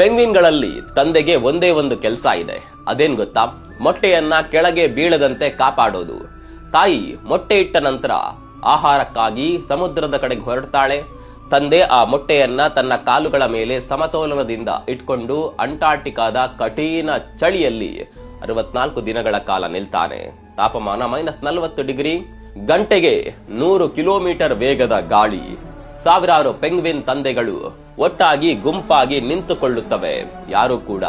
ಪೆಂಗ್ವಿನ್ಗಳಲ್ಲಿ ತಂದೆಗೆ ಒಂದೇ ಒಂದು ಕೆಲಸ ಇದೆ. ಅದೇನ್ ಗೊತ್ತಾ? ಮೊಟ್ಟೆಯನ್ನ ಕೆಳಗೆ ಬೀಳದಂತೆ ಕಾಪಾಡೋದು. ತಾಯಿ ಮೊಟ್ಟೆ ಇಟ್ಟ ನಂತರ ಆಹಾರಕ್ಕಾಗಿ ಸಮುದ್ರದ ಕಡೆಗೆ ಹೊರಡ್ತಾಳೆ. ತಂದೆ ಆ ಮೊಟ್ಟೆಯನ್ನ ತನ್ನ ಕಾಲುಗಳ ಮೇಲೆ ಸಮತೋಲನದಿಂದ ಇಟ್ಕೊಂಡು ಅಂಟಾರ್ಟಿಕಾದ ಕಠಿಣ ಚಳಿಯಲ್ಲಿ 64 ದಿನಗಳ ಕಾಲ ನಿಲ್ತಾನೆ. ತಾಪಮಾನ -40 ಡಿಗ್ರಿ, ಗಂಟೆಗೆ 100 ಕಿಲೋಮೀಟರ್ ವೇಗದ ಗಾಳಿ. ಸಾವಿರಾರು ಪೆಂಗ್ವಿನ್ ತಂದೆಗಳು ಒಟ್ಟಾಗಿ ಗುಂಪಾಗಿ ನಿಂತುಕೊಳ್ಳುತ್ತವೆ. ಯಾರು ಕೂಡ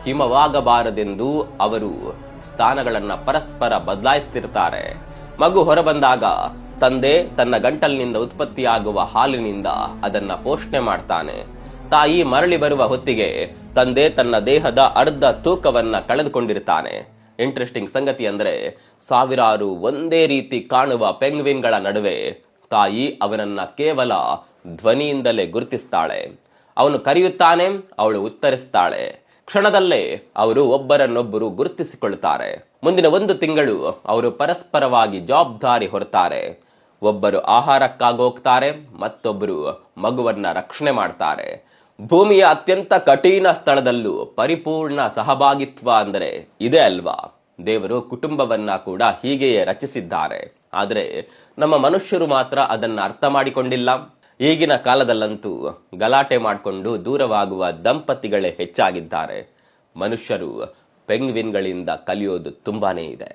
ಹಿಮವಾಗಬಾರದೆಂದು ಅವರು ಸ್ಥಾನಗಳನ್ನ ಪರಸ್ಪರ ಬದಲಾಯಿಸ್ತಿರ್ತಾರೆ. ಮಗು ಹೊರಬಂದಾಗ ತಂದೆ ತನ್ನ ಗಂಟಲಿನಿಂದ ಉತ್ಪತ್ತಿಯಾಗುವ ಹಾಲಿನಿಂದ ಅದನ್ನ ಪೋಷಣೆ ಮಾಡ್ತಾನೆ. ತಾಯಿ ಮರಳಿ ಬರುವ ಹೊತ್ತಿಗೆ ತಂದೆ ತನ್ನ ದೇಹದ ಅರ್ಧ ತೂಕವನ್ನ ಕಳೆದುಕೊಂಡಿರ್ತಾನೆ. ಇಂಟ್ರೆಸ್ಟಿಂಗ್ ಸಂಗತಿ ಅಂದ್ರೆ, ಸಾವಿರಾರು ಒಂದೇ ರೀತಿ ಕಾಣುವ ಪೆಂಗ್ವಿನ್ಗಳ ನಡುವೆ ತಾಯಿ ಅವನನ್ನ ಕೇವಲ ಧ್ವನಿಯಿಂದಲೇ ಗುರುತಿಸ್ತಾಳೆ. ಅವನು ಕರೆಯುತ್ತಾನೆ, ಅವಳು ಉತ್ತರಿಸ್ತಾಳೆ. ಕ್ಷಣದಲ್ಲೇ ಅವರು ಒಬ್ಬರನ್ನೊಬ್ಬರು ಗುರುತಿಸಿಕೊಳ್ಳುತ್ತಾರೆ. ಮುಂದಿನ 1 ತಿಂಗಳು ಅವರು ಪರಸ್ಪರವಾಗಿ ಜವಾಬ್ದಾರಿ ಹೊರತಾರೆ. ಒಬ್ಬರು ಆಹಾರಕ್ಕಾಗಿ ಹೋಗ್ತಾರೆ, ಮತ್ತೊಬ್ಬರು ಮಗುವನ್ನ ರಕ್ಷಣೆ ಮಾಡ್ತಾರೆ. ಭೂಮಿಯ ಅತ್ಯಂತ ಕಠಿಣ ಸ್ಥಳದಲ್ಲೂ ಪರಿಪೂರ್ಣ ಸಹಭಾಗಿತ್ವ ಅಂದರೆ ಇದೇ ಅಲ್ವಾ? ದೇವರು ಕುಟುಂಬವನ್ನ ಕೂಡ ಹೀಗೆಯೇ ರಚಿಸಿದ್ದಾರೆ. ಆದರೆ ನಮ್ಮ ಮನುಷ್ಯರು ಮಾತ್ರ ಅದನ್ನ ಅರ್ಥ ಮಾಡಿಕೊಂಡಿಲ್ಲ. ಈಗಿನ ಕಾಲದಲ್ಲಂತೂ ಗಲಾಟೆ ಮಾಡಿಕೊಂಡು ದೂರವಾಗುವ ದಂಪತಿಗಳೇ ಹೆಚ್ಚಾಗಿದ್ದಾರೆ. ಮನುಷ್ಯರು ಪೆಂಗ್ವಿನ್ಗಳಿಂದ ಕಲಿಯೋದು ತುಂಬಾನೇ ಇದೆ.